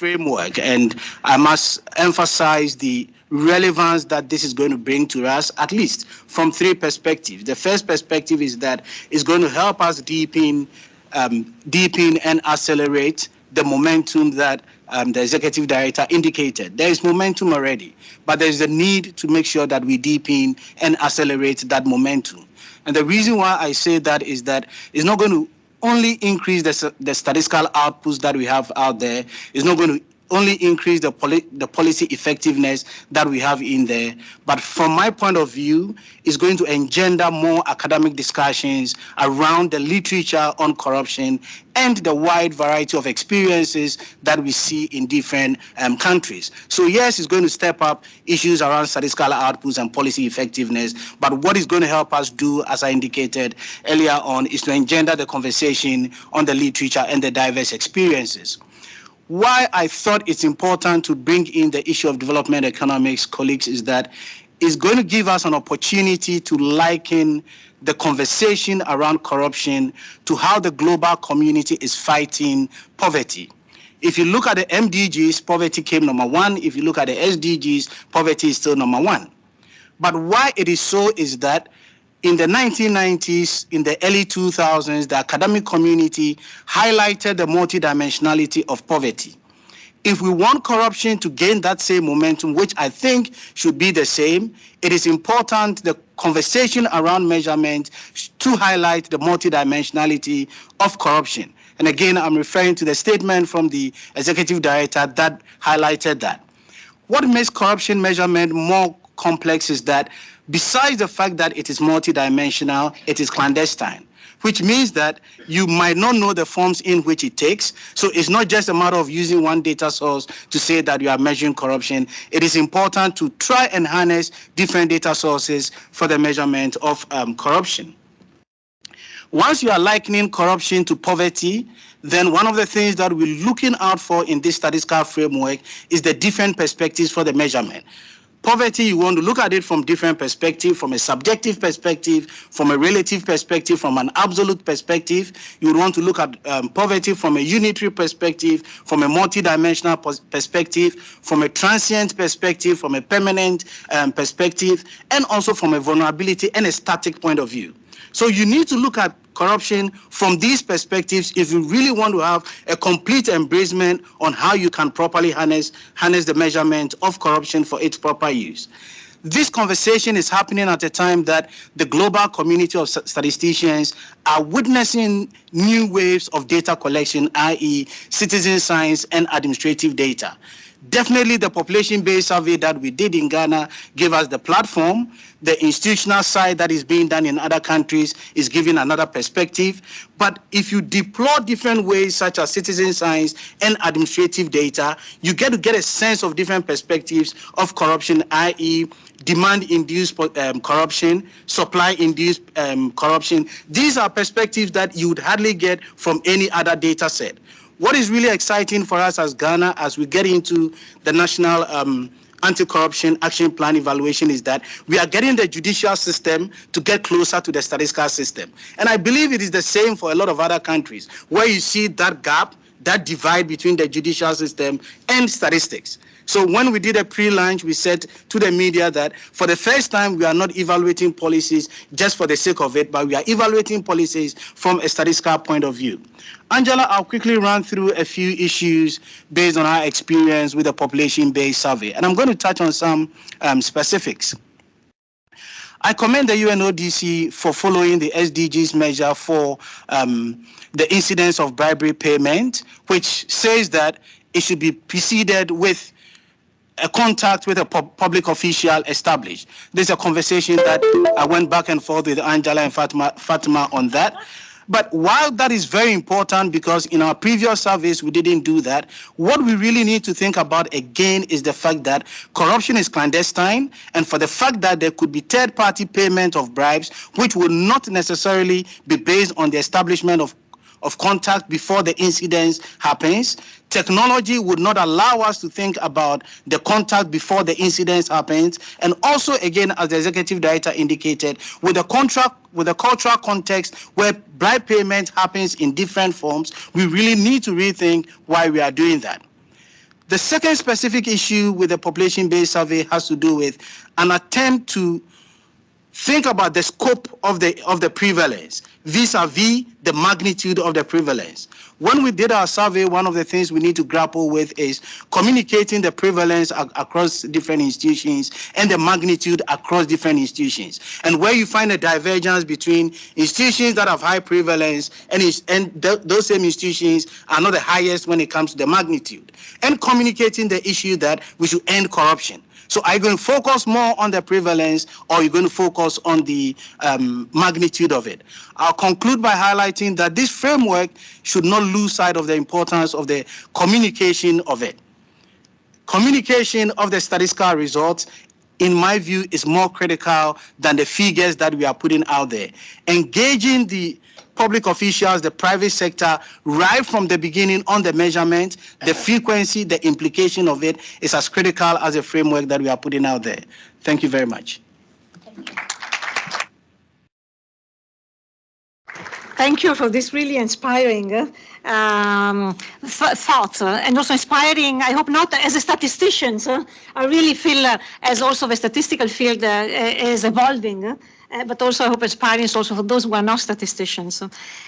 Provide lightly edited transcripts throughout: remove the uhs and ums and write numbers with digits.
framework, and I must emphasize the relevance that this is going to bring to us, at least from three perspectives. The first perspective is that it's going to help us deepen and accelerate the momentum that the executive director indicated. There is momentum already, but there is a need to make sure that we deepen and accelerate that momentum. And the reason why I say that is that it's not going to only increase the statistical outputs that we have out there. It's not going to only increase the policy effectiveness that we have in there, but from my point of view, it's going to engender more academic discussions around the literature on corruption and the wide variety of experiences that we see in different countries. So yes, it's going to step up issues around statistical outputs and policy effectiveness, but what it's going to help us do, as I indicated earlier on, is to engender the conversation on the literature and the diverse experiences. Why I thought it's important to bring in the issue of development economics, colleagues, is that it's going to give us an opportunity to liken the conversation around corruption to how the global community is fighting poverty. If you look at the MDGs, poverty came number one. If you look at the SDGs, poverty is still number one. But why it is so is that in the 1990s, in the early 2000s, the academic community highlighted the multidimensionality of poverty. If we want corruption to gain that same momentum, which I think should be the same, it is important the conversation around measurement to highlight the multidimensionality of corruption. And again, I'm referring to the statement from the executive director that highlighted that. What makes corruption measurement more complex is that besides the fact that it is multidimensional, it is clandestine, which means that you might not know the forms in which it takes. So it's not just a matter of using one data source to say that you are measuring corruption. It is important to try and harness different data sources for the measurement of corruption. Once you are likening corruption to poverty, then one of the things that we're looking out for in this statistical framework is the different perspectives for the measurement. Poverty, you want to look at it from different perspectives, from a subjective perspective, from a relative perspective, from an absolute perspective. You would want to look at poverty from a unitary perspective, from a multidimensional perspective, from a transient perspective, from a permanent perspective, and also from a vulnerability and a static point of view. So you need to look at corruption from these perspectives if you really want to have a complete embracement on how you can properly harness the measurement of corruption for its proper use. This conversation is happening at a time that the global community of statisticians are witnessing new waves of data collection, i.e. citizen science and administrative data. Definitely the population-based survey that we did in Ghana gave us the platform. The institutional side that is being done in other countries is giving another perspective. But if you deploy different ways such as citizen science and administrative data, you get to get a sense of different perspectives of corruption, i.e. demand-induced corruption, supply-induced corruption. These are perspectives that you would hardly get from any other data set. What is really exciting for us as Ghana as we get into the National Anti-Corruption Action Plan evaluation is that we are getting the judicial system to get closer to the statistical system. And I believe it is the same for a lot of other countries where you see that gap, that divide between the judicial system and statistics. So when we did a pre-launch, we said to the media that for the first time, we are not evaluating policies just for the sake of it, but we are evaluating policies from a statistical point of view. Angela, I'll quickly run through a few issues based on our experience with the population-based survey, and I'm going to touch on some specifics. I commend the UNODC for following the SDGs measure for the incidence of bribery payment, which says that it should be preceded with a contact with a public official established. This is a conversation that I went back and forth with Angela and Fatima on that. But while that is very important because in our previous surveys we didn't do that, what we really need to think about again is the fact that corruption is clandestine, and for the fact that there could be third-party payment of bribes, which would not necessarily be based on the establishment of contact before the incident happens. Technology would not allow us to think about the contact before the incident happens. And also, again, as the executive director indicated, with a cultural context where bribe payment happens in different forms, we really need to rethink why we are doing that. The second specific issue with the population-based survey has to do with an attempt to think about the scope of the prevalence vis-a-vis the magnitude of the prevalence. When we did our survey, one of the things we need to grapple with is communicating the prevalence across different institutions and the magnitude across different institutions. And where you find a divergence between institutions that have high prevalence and those same institutions are not the highest when it comes to the magnitude. And communicating the issue that we should end corruption. So are you going to focus more on the prevalence, or are you going to focus on the magnitude of it? I'll conclude by highlighting that this framework should not lose sight of the importance of the communication of it. Communication of the statistical results, in my view, is more critical than the figures that we are putting out there. Engaging the public officials, the private sector, right from the beginning on the measurement, the frequency, the implication of it is as critical as the framework that we are putting out there. Thank you very much. Thank you for this really inspiring thoughts, and also inspiring, I hope not as a statistician, I really feel as also the statistical field is evolving, but also I hope inspiring also for those who are not statisticians.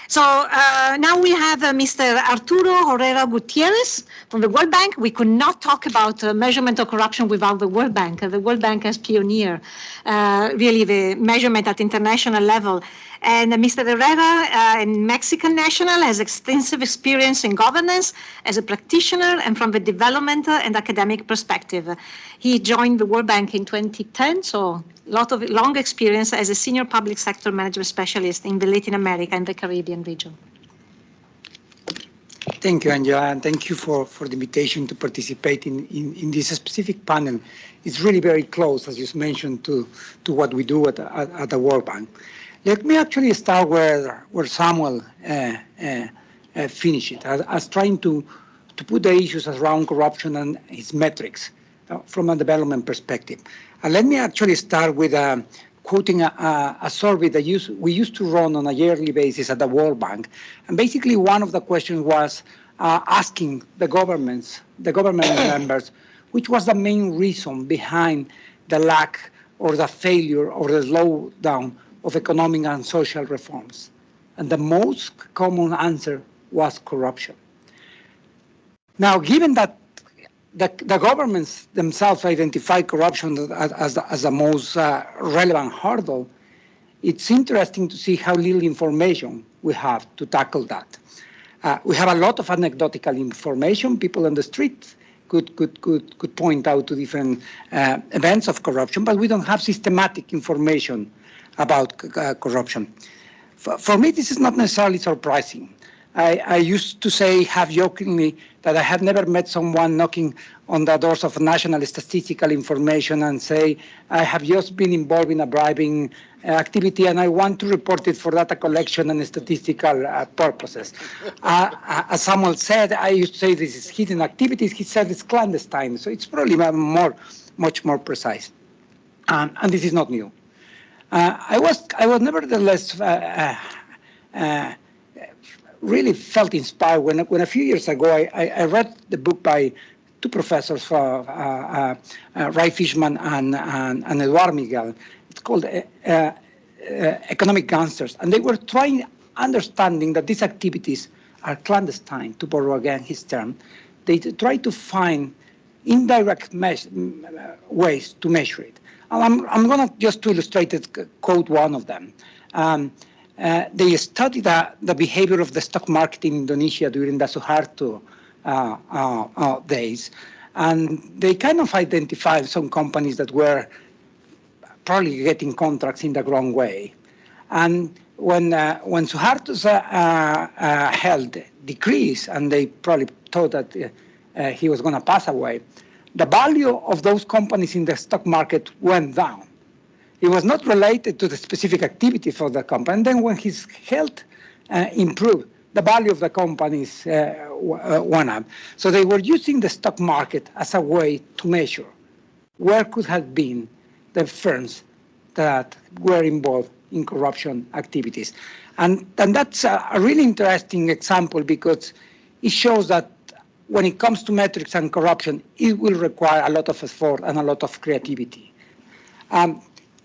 So now we have Mr. Arturo Herrera Gutierrez from the World Bank. We could not talk about measurement of corruption without the World Bank. The World Bank as pioneer, really the measurement at international level. And Mr. Herrera, a Mexican national, has extensive experience in governance as a practitioner and from the development and academic perspective. He joined the World Bank in 2010, so a lot of long experience as a senior public sector management specialist in the Latin America and the Caribbean region. Thank you, Angela, and thank you for the invitation to participate in this specific panel. It's really very close, as you mentioned, to what we do at the World Bank. Let me actually start where Samuel finished it, as trying to put the issues around corruption and its metrics from a development perspective. And let me actually start with quoting a survey that we used to run on a yearly basis at the World Bank. And basically one of the questions was asking the government members, which was the main reason behind the lack or the failure or the slowdown of economic and social reforms. And the most common answer was corruption. Now, given that the governments themselves identify corruption as the most relevant hurdle, it's interesting to see how little information we have to tackle that. We have a lot of anecdotal information. People on the street could point out to different events of corruption, but we don't have systematic information about corruption. For me, this is not necessarily surprising. I used to say half-jokingly that I have never met someone knocking on the doors of national statistical information and say, I have just been involved in a bribing activity and I want to report it for data collection and statistical purposes. As Samuel said, I used to say this is hidden activities. He said it's clandestine. So it's probably much more precise. And this is not new. I was nevertheless really felt inspired when a few years ago I read the book by two professors, Ray Fishman and Eduard Miguel. It's called Economic Gangsters, and they were understanding that these activities are clandestine, to borrow again his term. They try to find indirect ways to measure it. I'm going to just to illustrate it, quote one of them. They studied the behavior of the stock market in Indonesia during the Suharto days, and they kind of identified some companies that were probably getting contracts in the wrong way. And when Suharto's health decreased, and they probably thought that he was going to pass away, the value of those companies in the stock market went down. It was not related to the specific activity for the company. And then when his health improved, the value of the companies went up. So they were using the stock market as a way to measure where could have been the firms that were involved in corruption activities. And that's a really interesting example because it shows that when it comes to metrics and corruption, it will require a lot of effort and a lot of creativity.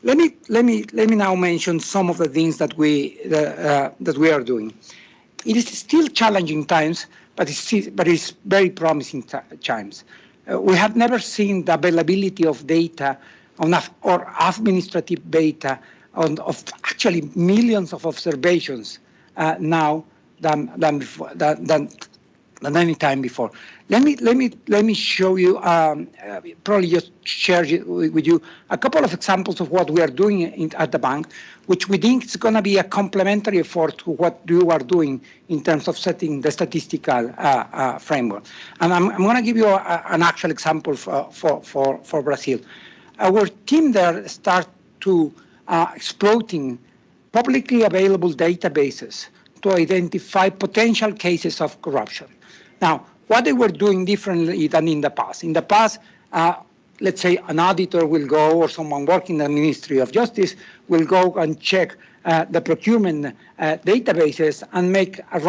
Let me now mention some of the things that we are doing. It is still challenging times, but it's very promising times. We have never seen the availability of data or administrative data of actually millions of observations now than before, than any time before. Let me show you, probably just share with you a couple of examples of what we are doing at the bank, which we think is going to be a complementary effort to what you are doing in terms of setting the statistical framework. And I'm going to give you an actual example for Brazil. Our team there start to exploiting publicly available databases to identify potential cases of corruption. Now, what they were doing differently than in the past. In the past, let's say an auditor will go, or someone working in the Ministry of Justice will go and check the procurement databases and make a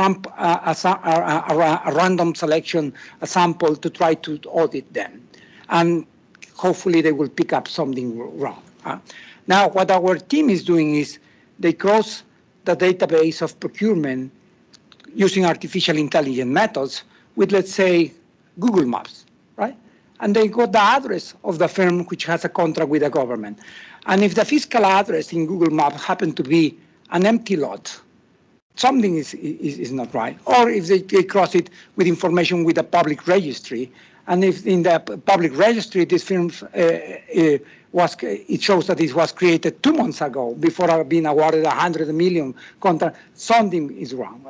random selection, a sample to try to audit them. And hopefully they will pick up something wrong. Now, what our team is doing is they cross the database of procurement using artificial intelligence methods with, let's say, Google Maps, right? And they got the address of the firm which has a contract with the government. And if the physical address in Google Maps happened to be an empty lot, something is not right. Or if they cross it with information with the public registry, and if in the public registry this firm it shows that it was created 2 months ago before being awarded 100 million contract, something is wrong.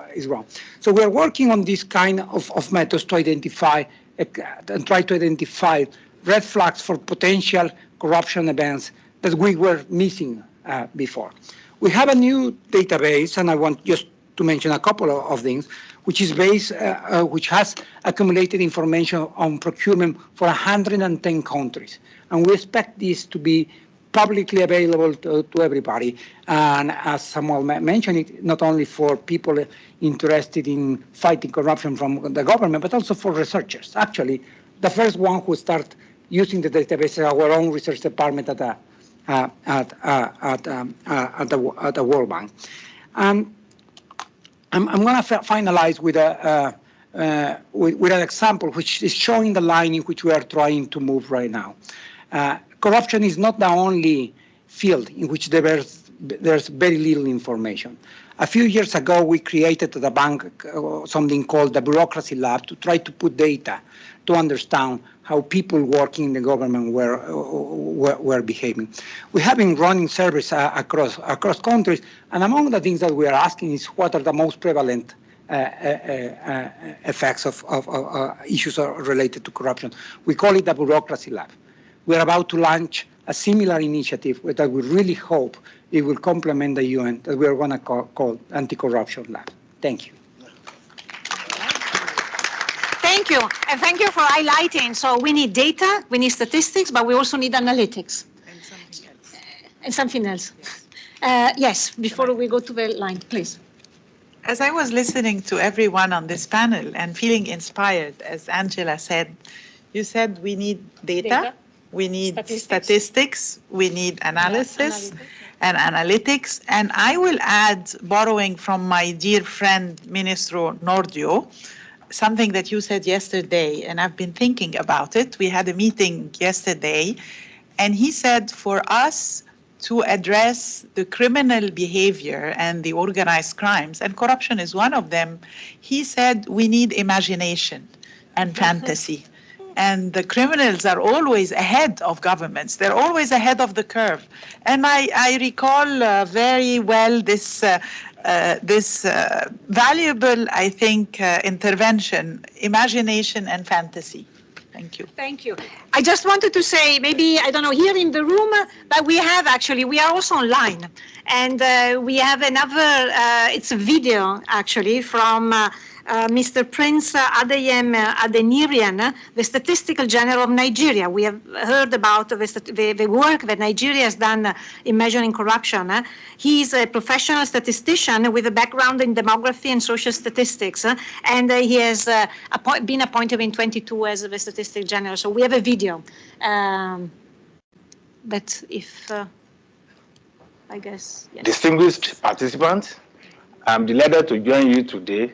So we're working on this kind of methods to identify and try to identify red flags for potential corruption events that we were missing before. We have a new database, and I want just to mention a couple of things, which is based, which has accumulated information on procurement for 110 countries. And we expect this to be publicly available to everybody. And as Samuel mentioned it, not only for people interested in fighting corruption from the government, but also for researchers. Actually, the first one who started using the database is our own research department at the World Bank. I'm going to finalize with an example which is showing the line in which we are trying to move right now. Corruption is not the only field in which there's very little information. A few years ago, we created at the bank something called the Bureaucracy Lab to try to put data to understand how people working in the government were behaving. We have been running surveys across countries, and among the things that we are asking is what are the most prevalent effects of issues related to corruption. We call it the Bureaucracy Lab. We're about to launch a similar initiative that we really hope it will complement the UN that we're going to call Anti-Corruption Lab. Thank you. Thank you, and thank you for highlighting. So we need data, we need statistics, but we also need analytics. And something else. And something else. Yes, before we go to the line, please. As I was listening to everyone on this panel and feeling inspired, as Angela said, you said we need data. We need statistics, we need analysis and analytics. And I will add, borrowing from my dear friend, Ministro Nordio, something that you said yesterday, and I've been thinking about it. We had a meeting yesterday, and he said for us to address the criminal behavior and the organized crimes, and corruption is one of them, he said we need imagination and fantasy. And the criminals are always ahead of governments. They're always ahead of the curve. And I recall very well this valuable, I think, intervention, imagination and fantasy. Thank you. Thank you. I just wanted to say, maybe, I don't know, here in the room, but we are also online. And we have another, it's a video, actually, from Mr. Prince Adeyem Adenirian, the Statistical General of Nigeria. We have heard about the work that Nigeria has done in measuring corruption. He's a professional statistician with a background in demography and social statistics, and he has been appointed in 22 as the Statistical General. So we have a video. But if, I guess, yes. Distinguished participants, I'm delighted to join you today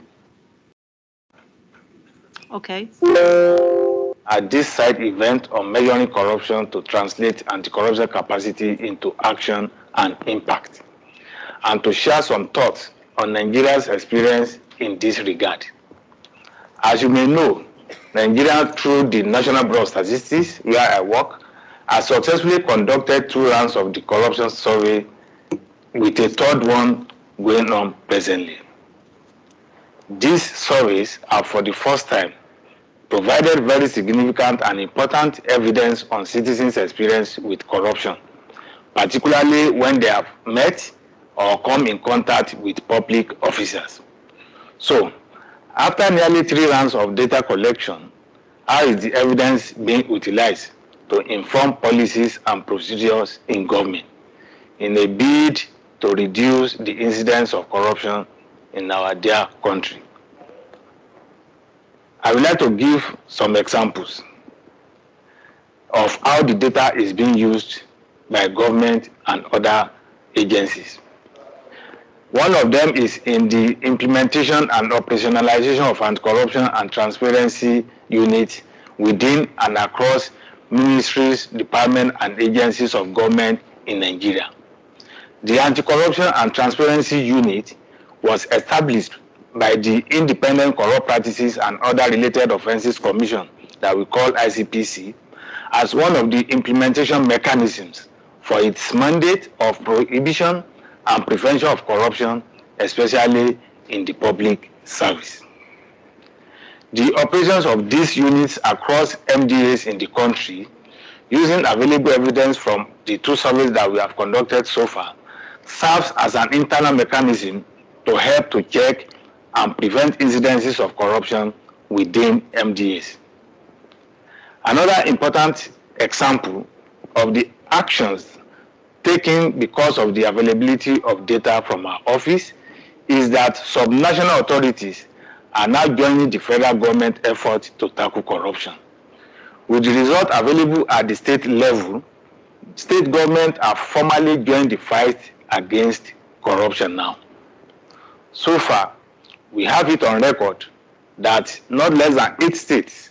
at this side event on measuring corruption to translate anti-corruption capacity into action and impact, and to share some thoughts on Nigeria's experience in this regard. As you may know, Nigeria, through the National Bureau of Statistics, where I work, has successfully conducted 2 rounds of the corruption survey, with a 3rd one going on presently. These surveys are for the first time provided very significant and important evidence on citizens' experience with corruption, particularly when they have met or come in contact with public officers. So, after nearly 3 rounds of data collection, how is the evidence being utilized to inform policies and procedures in government in a bid to reduce the incidence of corruption in our dear country? I would like to give some examples of how the data is being used by government and other agencies. One of them is in the implementation and operationalization of anti-corruption and transparency units within and across ministries, departments, and agencies of government in Nigeria. The Anti-Corruption and Transparency Unit was established by the Independent Corrupt Practices and Other Related Offences Commission, that we call ICPC, as one of the implementation mechanisms for its mandate of prohibition and prevention of corruption, especially in the public service. The operations of these units across MDAs in the country, using available evidence from the 2 surveys that we have conducted so far, serves as an internal mechanism to help to check and prevent incidences of corruption within MDAs. Another important example of the actions taken because of the availability of data from our office is that subnational authorities are now joining the federal government effort to tackle corruption. With the result available at the state level, state governments have formally joined the fight against corruption now. So far, we have it on record that not less than 8 states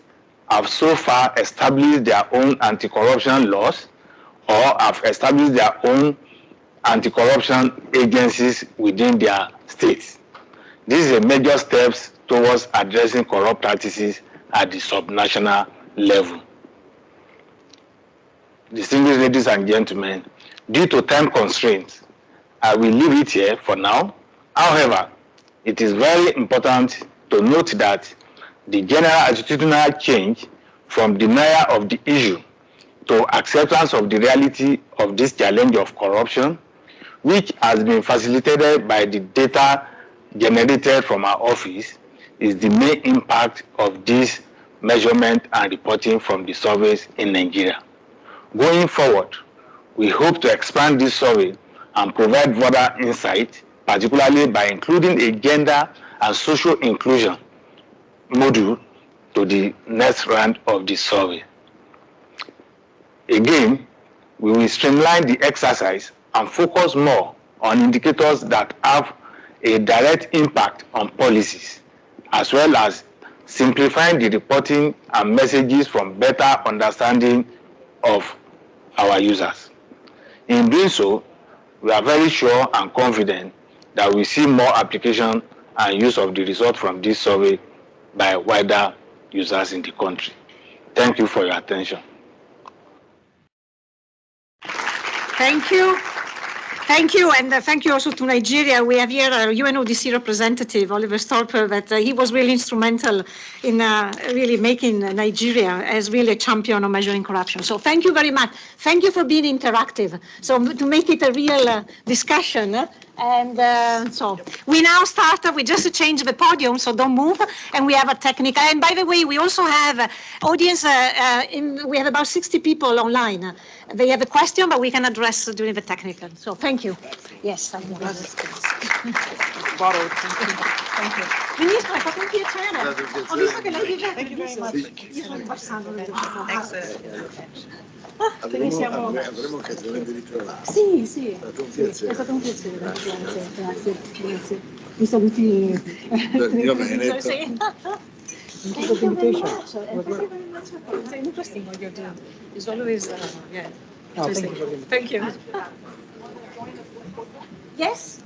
have so far established their own anti-corruption laws or have established their own anti-corruption agencies within their states. This is a major step towards addressing corrupt practices at the subnational level. Distinguished ladies and gentlemen, due to time constraints, I will leave it here for now. However, it is very important to note that the general attitudinal change from denial of the issue to acceptance of the reality of this challenge of corruption, which has been facilitated by the data generated from our office, is the main impact of this measurement and reporting from the surveys in Nigeria. Going forward, we hope to expand this survey and provide further insight, particularly by including a gender and social inclusion module to the next round of the survey. Again, we will streamline the exercise and focus more on indicators that have a direct impact on policies, as well as simplifying the reporting and messages for better understanding of our users. In doing so, we are very sure and confident that we see more application and use of the result from this survey by wider users in the country. Thank you for your attention. Thank you. Thank you, and thank you also to Nigeria. We have here our UNODC representative, Oliver Stolper, that he was really instrumental in really making Nigeria as really a champion of measuring corruption. So thank you very much. Thank you for being interactive. So to make it a real discussion, And so we now start, we just change the podium, so don't move. And we have a technical, and by the way, we also have audience, we have about 60 people online. They have a question, but we can address during the technical. So thank you. Yes, thank you. Thank you. Ministro, è stato un piacere. Ho visto che lei vive. Thank you very much. Io sono passata. Excellent. Quindi siamo... Avremo occasione di ritrovarci. Sì, sì. È stato un piacere. È stato un piacere. Grazie. Mi saluti. Io Veneto. Sì. Thank you very much. Thank you very much. It's interesting what you're doing. It's always, yeah. No, thank you. Thank you. Yes?